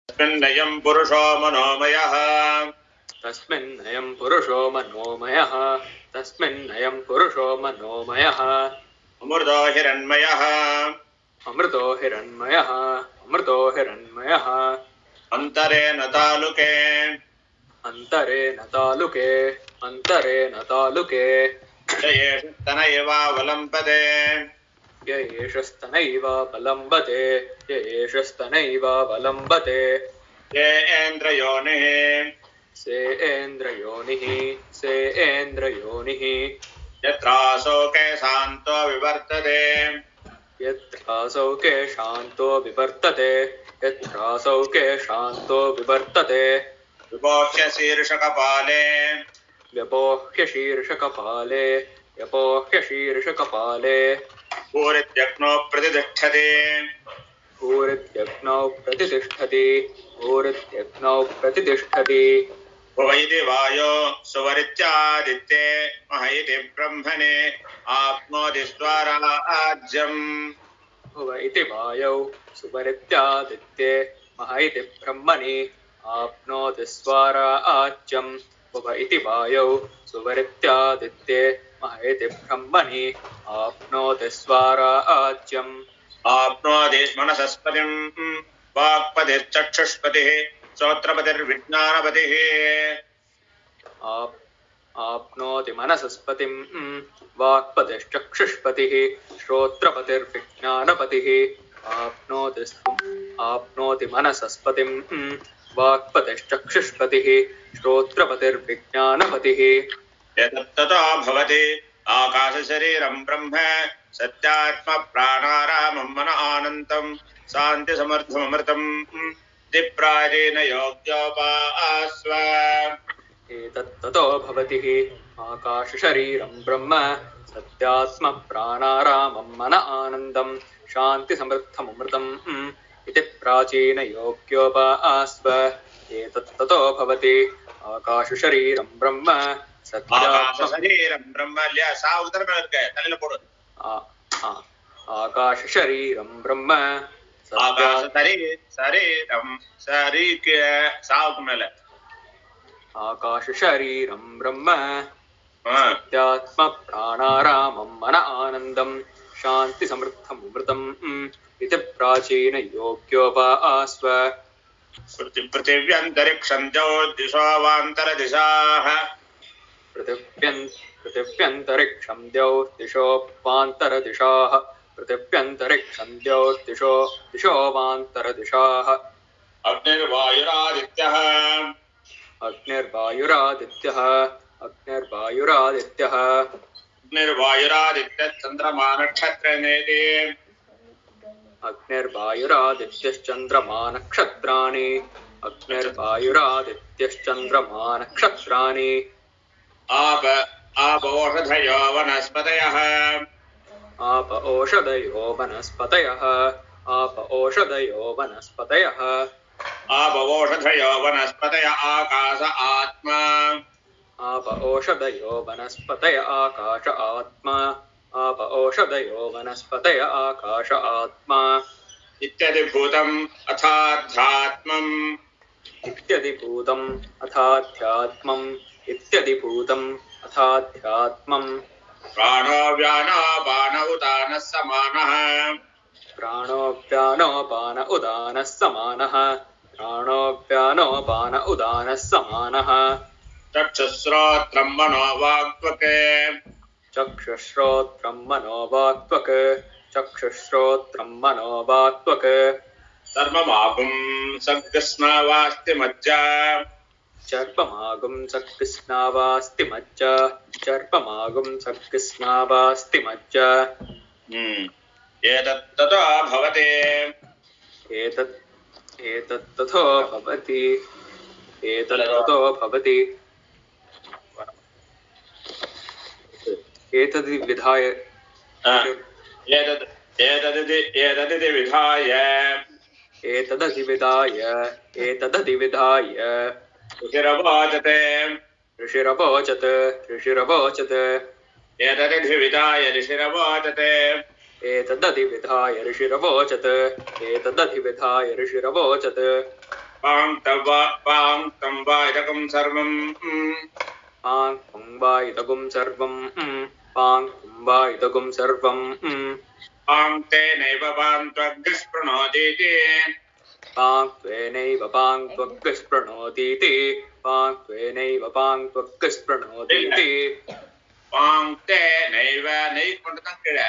तस्मिन्नयं पुरुषो मनोमयः तस्मिन्नयं पुरुषो मनोमयः तस्मिन्नयं पुरुषो मनोमयः अमृतो हिरण्मयः अमृतो हिरण्मयः अमृतो हिरण्मयः अन्तरेण तालुके अन्तरेण तालुके अन्तरेण तालुके तनैवावलम्बते य एषस्तनैवावलम्बते य एषस्तनैवावलम्बते येन्द्रयोनिः सेन्द्रयोनिः सेन्द्रयोनिः यत्रासौ केशान्तो विवर्तते यत्रासौ केशान्तो विवर्तते यत्रासौ केशान्तो विवर्तते विपोह्य शीर्षकपाले व्यपोह्य शीर्षकपाले व्यपोह्य शीर्षकपाले भूरित्यग्नौ प्रतिष्ठते भूरित्यग्नौ प्रतिष्ठति भूरित्यग्नौ प्रतिष्ठति भुव इति वायो सुवरित्यादित्ये मह इति ब्रह्मणे आप्नोति स्वराज्यम् भुव इति वायौ सुवरित्यादित्ये मह इति ब्रह्मणि आप्नोति स्वराज्यम् भुव इति वायौ सुवरित्यादित्ये मह इति ब्रह्मणि आप्नोति स्वराज्यम् आप्नोति मनसस्पतिं वाक्पतिश्चक्षुष्पतिः श्रोत्रपतिर्विज्ञानपतिः आप्नोति मनसस्पतिं वाक्पतिश्चक्षुष्पतिः श्रोत्रपतिर्विज्ञानपतिः आप्नोति मनसस्पतिं वाक्पतिश्चक्षुष्पतिः श्रोत्रपतिर्विज्ञानपतिः एतत्ततो भवति आकाशशरीरं ब्रह्म सत्यात्मप्राणारामं मन आनन्दं शान्तिसमर्थममृतम् दिप्राजेन योग्योपास्व एतत्ततो भवति आकाशशरीरं ब्रह्म सत्यात्मप्राणारामं मन आनन्दं शान्तिसमृद्धममृतम् इति प्राचीनयोग्योपास्व एतत्ततो भवति आकाशशरीरं ब्रह्म आकाशशरीरं ब्रह्म सा उदरमेल इरुक्कु तल्लिल पोडु आकाशशरीरं ब्रह्म आकाशशरीरं शरीके सावुक्कु मेल आकाशशरीरं ब्रह्म सत्यात्मप्राणारामं मन आनन्दं शान्तिसमृद्धममृतम् इति प्राचीनयोग्योपास्व पृथिव्यन्तरिक्षं दिशोऽवान्तरदिशाः पृथिव्यन्तरिक्षं द्यौर्दिशोऽवान्तरदिशाः पृथिव्यन्तरिक्षं दिशोऽवान्तरदिशाः अग्निर्वायुरादित्यः अग्निर्वायुरादित्यः अग्निर्वायुरादित्यश्चन्द्रमा नक्षत्रनेति अग्निर्वायुरादित्यश्चन्द्रमा नक्षत्राणि अग्निर्वायुरादित्यश्चन्द्रमा नक्षत्राणि आप ओषधयो वनस्पतयः आप ओषधयो वनस्पतयः आप ओषधयो वनस्पतयः आप ओषधयो वनस्पतय आकाश आत्मा आप ओषधयो वनस्पतय आकाश आत्मा आप ओषधयो वनस्पतय आकाश आत्मा इत्यधिभूतम् अथाध्यात्मम् इत्यधिभूतम् अथाध्यात्मम् इत्यधिभूतम् अथाध्यात्मम् प्राणो व्यानोपान उदानः समानः प्राणो व्यानोपान उदानः समानः प्राणो व्यानोपान उदानः समानः चक्षुश्रोत्रं मनोवाक्त्वके चक्षुश्रोत्रं मनोवाक्त्वक् चक्षुश्रोत्रं मनोवाक्त्वक् सर्वमागुं सद्गस्नावास्ति मज्जा चर्पमागुं सकृष्णावास्ति मज्ज चर्पमागुं सकृष्णावास्ति मज्ज एतत्ततो भवति एतत्ततो भवति एतत्ततो भवति एतद् विधाय एतदिति विधाय एतदधिविधाय ऋषिरवोचते ऋषिरवोचत् एतदधिविधाय ऋषिरवोचते एतदधिविधाय ऋषिरवोचत् पां वा इदकं सर्वं पां वा इदगुं सर्वं पां वा इदगुं सर्वं पां तेनैव पां त्वग्निष्पृणोतीति पां त्वेनैव पां त्वग्स्पृणोतीति पां त्वेनैव पां त्वग्स्पृणोतीति पां तेनैव नैकुण्डतं किळ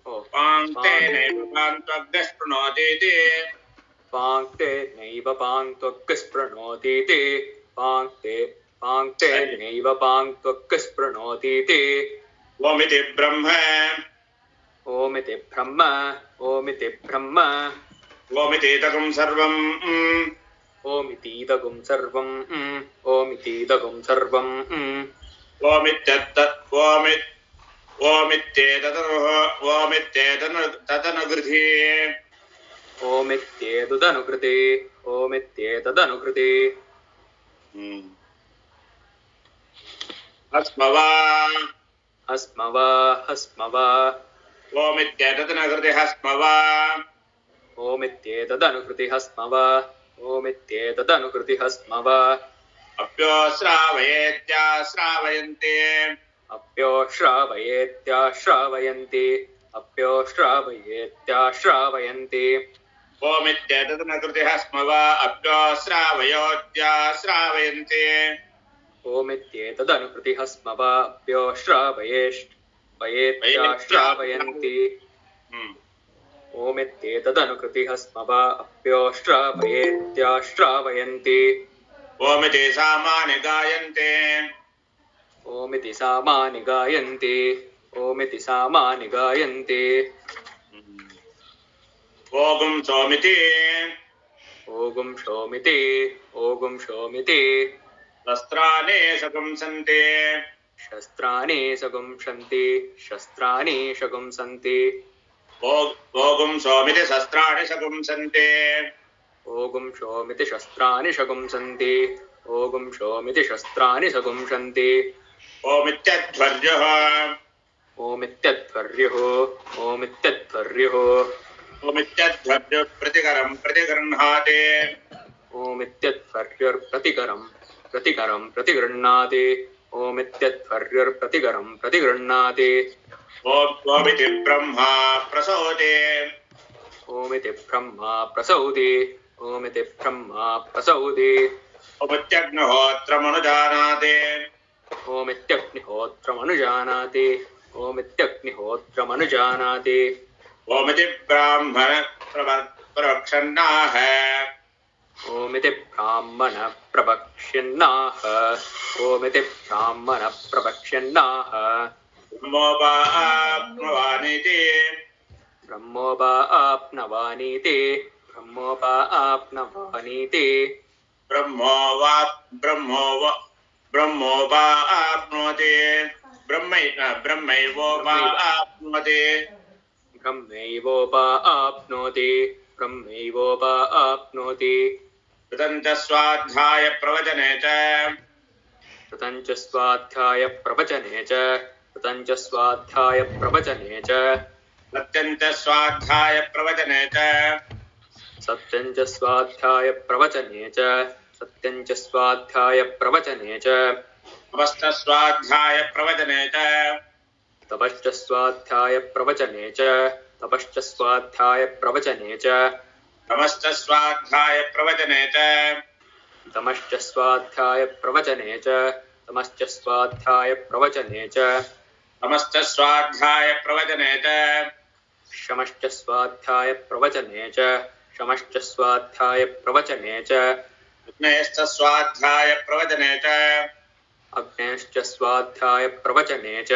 पां तेनैव पां त्वग्निष्पृणोतीति पां तेनैव पां त्वग्स्पृणोतीति पां तेनैव पां त्वग्स्पृणोतीति ओमिति ब्रह्म ओमिति ब्रह्म ओमिति ब्रह्म ओमितीदकं सर्वं ओमितीदगुं सर्वं ओमितीदगुं सर्वं ओमित्येतदनुगृधी ओमित्येतदनुकृते ओमित्येतदनुकृते हस्मवा हस्मवा हस्मवा ओमित्येतदनुगृति हस्मवा ओमित्येतदनुकृति हस्मवा ओमित्येतदनुकृति हस्मवा अप्योश्रावयेत्याश्रावयन्ते अप्योश्रावयेत्याश्रावयन्ति अप्योश्रावयेत्याश्रावयन्ति ओमित्येतदनुगृति हस्मवा अप्योश्रावयोत्याश्रावयन्ते ओमित्येतदनुकृति हस्मवा अप्योश्रावयेत्याश्रावयन्ति ओमित्येतदनुकृति हस्मवा अप्योश्रावयेत्याश्रावयन्ति ओमिति सामानि गायन्ते ओमिति सामानि गायन्ति ओमिति सामानि गायन्ति ओगुं सोमिति ओगुं शोमिति ओगुं शोमिति शस्त्राणि शगुंसन्ति शस्त्राणि सगुंसन्ति शस्त्राणि शगुंसन्ति ओगुं सोमिति शस्त्राणि शगुंसन्ति ओगुं शोमिति शस्त्राणि शगुंसन्ति ओगुं शोमिति शस्त्राणि सगुंसन्ति ओमित्यध्वर्युः ओमित्यध्वर्युः ओमित्यध्वर्युः ओमित्यध्वर्युः प्रतिकरं प्रतिगृह्णाति ओमित्यध्वर्युर्प्रतिकरं प्रतिगृह्णाति ओमित्यध्वर्युर्प्रतिकरं प्रतिगृह्णाति ओमिति ब्रह्मा प्रसौति ओमिति ब्रह्मा प्रसौति ओमिति ब्रह्मा प्रसौति ओमित्यग्निहोत्रमनुजानाति ओमित्यग्निहोत्रमनुजानाति ओमित्यग्निहोत्रमनुजानाति ओमिति ब्राह्मण प्रवक्षन्नाः ओमिति ब्राह्मण प्रवक्ष्यन्नाः ओमिति ब्राह्मण प्रवक्ष्यन्नाः ब्रह्मोपा आप्नुवानीति ब्रह्मोपा आप्नवानीति ब्रह्मोपा आप्नवानीति ब्रह्मोपा आप्नोति ब्रह्मैवोपा आप्नोति ब्रह्मैवोपा आप्नोति ब्रह्मैवोपा आप्नोति कृतं च स्वाध्याय प्रवचने च कृतं च स्वाध्याय प्रवचने च कृतं च स्वाध्याय प्रवचने च सत्यं च स्वाध्याय प्रवचने च सत्यं च स्वाध्याय प्रवचने च सत्यं च स्वाध्याय प्रवचने च तपश्च स्वाध्याय प्रवचने च तपश्च स्वाध्याय प्रवचने च तपश्च स्वाध्याय प्रवचने च तमश्च स्वाध्याय प्रवचने च तमश्च स्वाध्याय प्रवचने च तमश्च स्वाध्याय प्रवचने च तमश्च स्वाध्याय प्रवचने च शमश्च स्वाध्याय प्रवचने च शमश्च स्वाध्याय प्रवचने च अग्नेश्च स्वाध्याय प्रवचने च अग्नेश्च स्वाध्याय प्रवचने च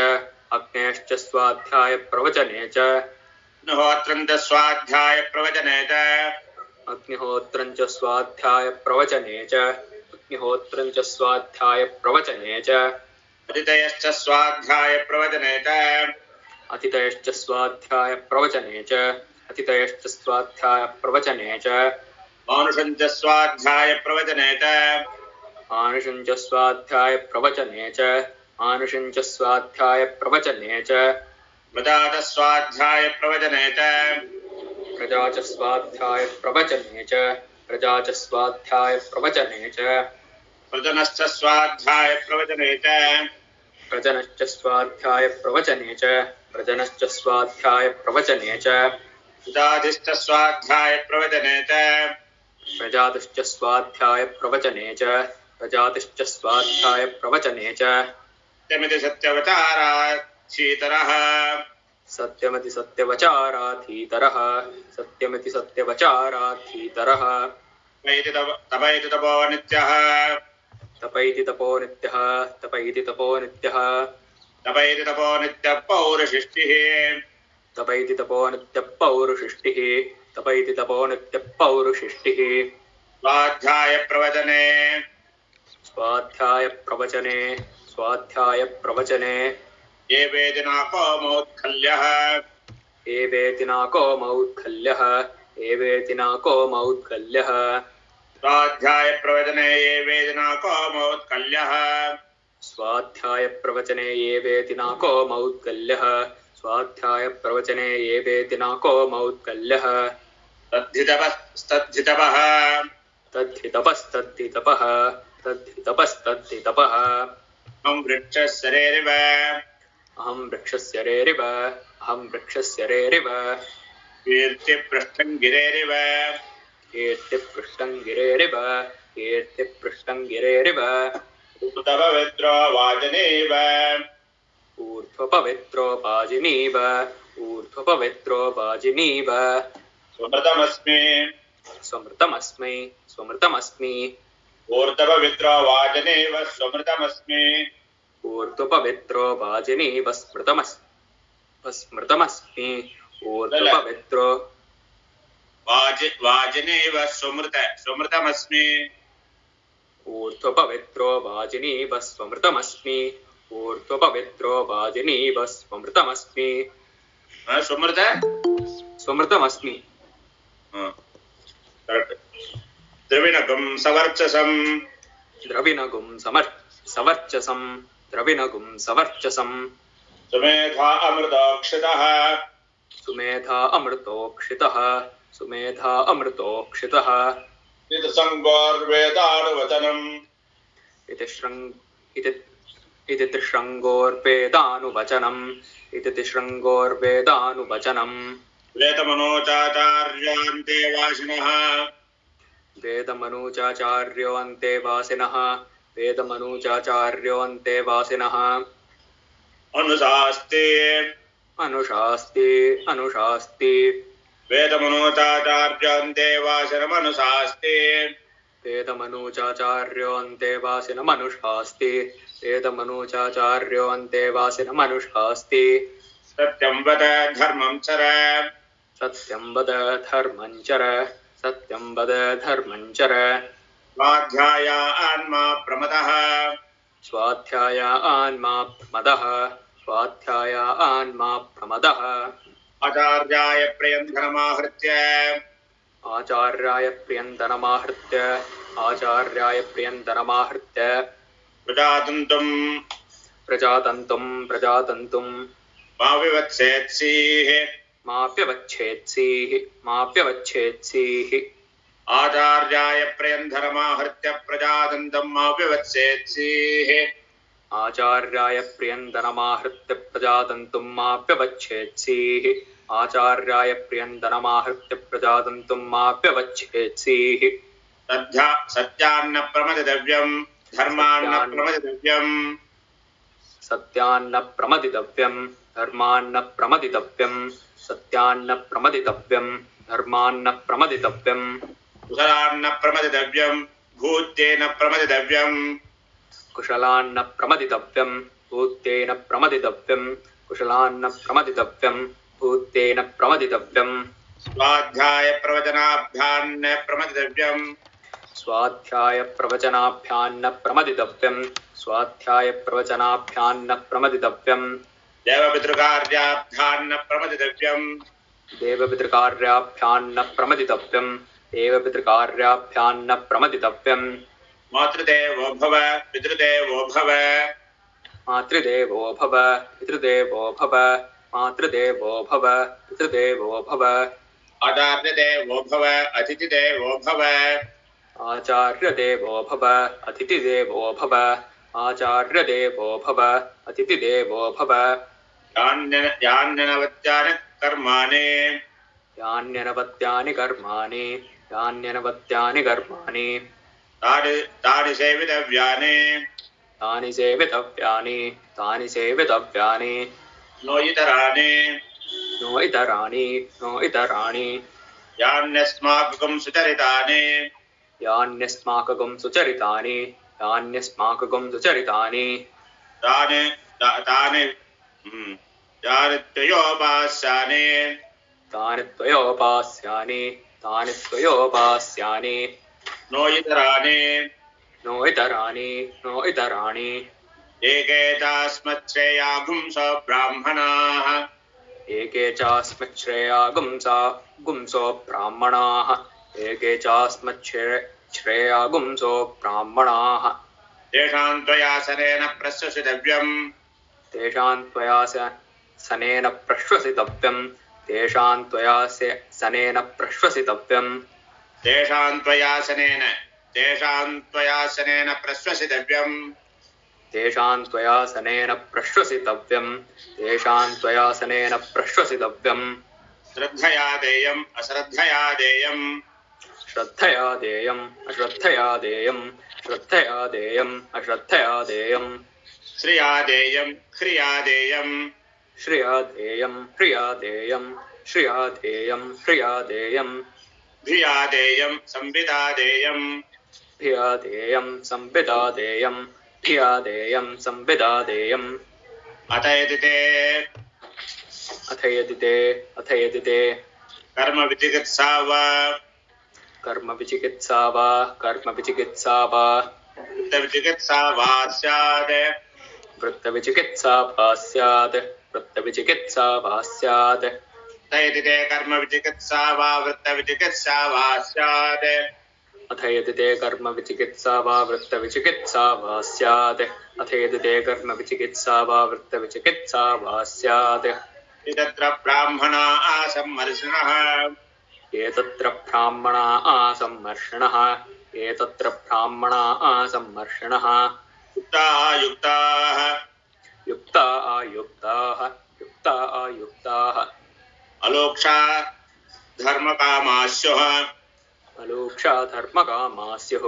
अग्नेश्च स्वाध्याय प्रवचने च अग्निहोत्रं च स्वाध्याय प्रवचने च अग्निहोत्रं च स्वाध्याय प्रवचने च अग्निहोत्रं च स्वाध्याय प्रवचने च अतिथयश्च स्वाध्याय प्रवचने च अतिथयश्च स्वाध्याय प्रवचने च अतिथयश्च स्वाध्याय प्रवचने च मानुषं च स्वाध्याय प्रवचने च मानुषं च स्वाध्याय प्रवचने च मानुषं च स्वाध्याय प्रवचने च प्रजात स्वाध्याय प्रवचने च प्रजा च स्वाध्याय प्रवचने च प्रजा च स्वाध्याय प्रवचने च प्रजनश्च स्वाध्याय प्रवचने च प्रजनश्च स्वाध्याय प्रवचने च प्रजनश्च स्वाध्याय प्रवचने च प्रजादिश्च स्वाध्याय प्रवचने च प्रजातिश्च स्वाध्याय प्रवचने च प्रजातिश्च स्वाध्याय प्रवचने च सत्यमिति सत्यवचाराधीतरः सत्यमिति सत्यवचाराधीतरः सत्यमिति सत्यवचाराधीतरः तपैति तपो नित्यः तपैति तपो नित्यः तपैति तपो नित्यः तपैति तपो नित्यः पौरुषिष्टिः तपैति तपो नित्यः पौरुषिष्टिः तपैति तपो नित्यः पौरुषिष्टिः स्वाध्याय प्रवचने स्वाध्याय प्रवचने स्वाध्याय प्रवचने ये वेदिनाको मौत्खल्यः एवेतिनाको मौद्गल्यः एवेतिनाको मौद्गल्यः स्वाध्याय प्रवचने ये वेदिनाको मौत्खल्यः स्वाध्याय प्रवचने एवेतिनाको मौद्गल्यः स्वाध्याय प्रवचने एवेतिनाको मौद्गल्यः तद्धितपः तद्धितपस्तद्धितपः तद्धितपस्तद्धितपः अहं वृक्षशरेरिव अहं वृक्षस्य रेरिव अहं वृक्षस्य रेरिव कीर्तिपृष्ठं गिरेरिव कीर्तिपृष्ठं गिरेरिव कीर्तिपृष्ठं गिरेरिव ऊर्ध्वपवित्रो वाजनेव ऊर्ध्वपवित्रो वाजिनीव ऊर्ध्वपवित्रो वाजिनीव सुमृतमस्मि स्वमृतमस्मै स्वमृतमस्मि ऊर्ध्वपवित्रो वाजनेव स्वमृतमस्मि ऊर्ध्वपवित्रो वाजिनीव स्मृतमस्मि ऊर्ध्वपवित्रो वाजनेव स्वमृतमस्मि ऊर्ध्वपवित्रो वाजिनीव स्वमृतमस्मि ऊर्ध्वपवित्रो वाजिनीव स्वमृतमस्मि सुमृत स्वमृतमस्मि द्रविणगं सवर्चसं द्रविणगुं सवर्चसं द्रविणगुं सवर्चसं सुमेधा अमृतोक्षितः सुमेधा अमृतोक्षितः सुमेधा अमृतोक्षितः संगोर्वेदानुवचनम् इति त्रिशृङ्गोर्वेदानुवचनम् इति त्रिशृङ्गोर्वेदानुवचनम् वेदमनोचाचार्यान्ते वासिनः वेदमनूचाचार्यो अन्ते वासिनः वेदमनूचाचार्यो अन्ते वासिनः अनुशास्ते अनुशास्ति अनुशास्ति वेदमनोचाचार्यान्ते वासिनमनुशास्ते वेदमनूचाचार्यो अन्ते वासिनमनुशास्ति वेदमनूचाचार्यो अन्ते वासिनमनुशास्ति सत्यं वद धर्मं चर सत्यं वद धर्मं चर सत्यं वद धर्मं चर स्वाध्याय आन्मा प्रमदः स्वाध्याय आन्मा प्रमदः स्वाध्याय आन्मा प्रमदः आचार्याय प्रियन्धनमाहृत्य आचार्याय प्रियन्तनमाहृत्य आचार्याय प्रियन्तनमाहृत्य प्रजातन्तुं प्रजातन्तुं मा विवत्सेत्सीः माप्यवच्छेत्सीः आचार्याय प्रियन्धनमाहृत्य प्रजातन्तं मा विवत्सेत्सीः आचार्याय प्रियन्तनमाहृत्य प्रजातन्तुं माप्यवच्छेत्सीः आचार्याय प्रियन्तनमाहृत्य प्रजातन्तुं माप्यवच्छेत्सीः सत्यान्न प्रमदितव्यं धर्मान्न प्रमदितव्यं सत्यान्न प्रमदितव्यं धर्मान्न प्रमदितव्यं सत्यान्न प्रमदितव्यं धर्मान्न प्रमदितव्यं कुशलान्न प्रमदितव्यं भूत्येन प्रमदितव्यं कुशलान्न प्रमदितव्यं भूतेन प्रमदितव्यं कुशलान्न प्रमदितव्यं भूतेन प्रमदितव्यं स्वाध्याय प्रवचनाभ्यान्न प्रमदितव्यं स्वाध्याय प्रवचनाभ्यान्न प्रमदितव्यं स्वाध्याय प्रवचनाभ्यान्न प्रमदितव्यं देवपितृकार्याभ्यान्न प्रमदितव्यं देवपितृकार्याभ्यान्न प्रमदितव्यं देवपितृकार्याभ्यान्न प्रमदितव्यं मातृदेवो भव पितृदेवो भव मातृदेवो भव पितृदेवो भव मातृदेवो भव पितृदेवो भव आचार्यदेवो भव अतिथिदेवो भव आचार्यदेवो भव अतिथिदेवो भव आचार्यदेवो भव अतिथिदेवो भव यान्यनवत्यानि कर्माणि यान्यनवत्यानि कर्माणि यान्यनवत्यानि कर्माणि तानि सेवितव्यानि तानि सेवितव्यानि तानि सेवितव्यानि नो इतराणि नो इतराणि नो इतराणि यान्यस्माकं सुचरितानि यान्यस्माकं सुचरितानि यान्यस्माकं सुचरितानि तानि तानि त्वयोपास्यानि तानि त्वयोपास्यानि तानि त्वयोपास्यानि नो इतराणि नो इतराणि नो इतराणि एके चास्मच्छ्रेयागुंसो ब्राह्मणाः एके चास्मच्छ्रेया गुंसो ब्राह्मणाः एके चास्मच्छ्रेया गुंसो ब्राह्मणाः तेषां त्वयासनेन प्रश्वसितव्यम् तेषां त्वयासनेन प्रश्वसितव्यम् तेषां त्वयासनेन प्रश्वसितव्यम् तेषां त्वयासनेन प्रश्वसितव्यम् तेषां त्वयासनेन प्रश्वसितव्यम् तेषां त्वयासनेन प्रश्वसितव्यम् श्रद्धया देयम् अश्रद्धया देयम् श्रद्धया देयम् अश्रद्धया देयम् श्रद्धया देयम् अश्रद्धया देयम् श्रिया देयम् ह्रिया देयम् श्रिया देयम् ह्रिया देयम् श्रिया देयम् ह्रिया देयम् धिया देयम् संविदा देयम् धिया देयम् संविदा देयम् धिया देयम् संविदा देयम् अथ यदि ते कर्म विचिकित्सा वा कर्म विचिकित्सा वा वृत्तविचिकित्सा वा स्यात् वृत्तविचिकित्सा वा स्यात् यदि ते कर्म विचिकित्सा वा वृत्तविचिकित्सा वा स्यात् अथ यदि ते कर्म विचिकित्सा वा वृत्तविचिकित्सा वा स्यात् अथ यदि ते कर्म विचिकित्सा वा वृत्तविचिकित्सा वा स्यात् एतत्र ब्राह्मणा आसम्मर्षिणः एतत्र ब्राह्मणा आसम्मर्षिणः एतत्र ब्राह्मणा आसम्मर्षिणः युक्ता युक्ताः युक्ता आयुक्ताः युक्ता आयुक्ताः अलोक्षा धर्मकामास्युः अलोक्षा धर्मकामास्युः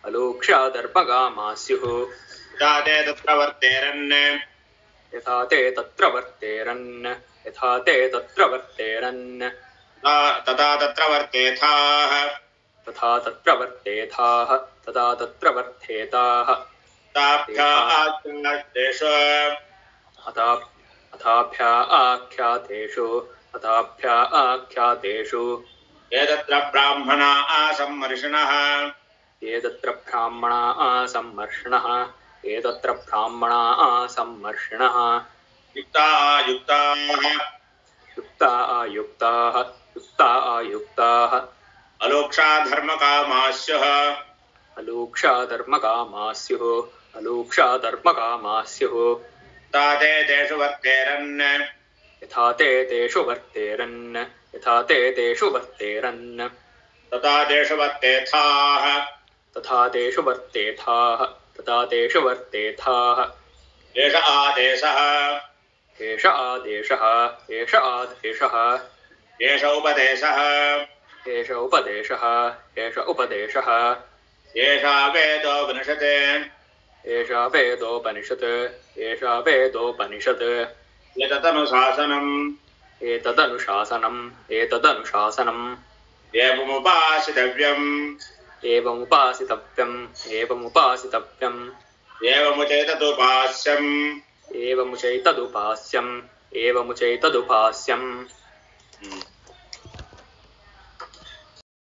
अलोक्षा धर्मकामास्युः यथा ते तत्र वर्तेरन् यथा ते तत्र वर्तेरन् यथा ते तत्र वर्तेरन् तथा तत्र वर्तेथाः तथा तत्र वर्तेथाः तथा तत्र वर्तेताः ताभ्या आख्यातेषु अथाभ्या आख्यातेषु एतत्र ब्राह्मणा आसम्मर्षिणः एतत्र ब्राह्मणा आसम्मर्षिणः एतत्र ब्राह्मणा आसम्मर्षिणः युक्ता युक्ताः युक्ता आयुक्ताः युक्ता आयुक्ताः अलोक्षा धर्मकामास्युः अलोक्षा धर्मकामास्युः अलोक्षा धर्मकामास्युः यथा ते तेषु वर्तेरन् यथा ते तेषु वर्तेरन् यथा ते तेषु वर्तेरन् तथा तेषु वर्तेथाः तथा तेषु वर्तेथाः तथा तेषु वर्तेथाः एष आदेशः एष आदेशः एष आदेशः एष उपदेशः एष उपदेशः एष उपदेशः एषा वेदोपनिषत् एषा वेदोपनिषत् एषा वेदोपनिषत् एतदनुशासनम् एतदनुशासनम् एतदनुशासनम् एवमुपासितव्यम् एवमुपासितव्यम् एवमुपासितव्यम् एवमुचैतदुपास्यम् एवमुचैतदुपास्यम् एवमुचैतदुपास्यम्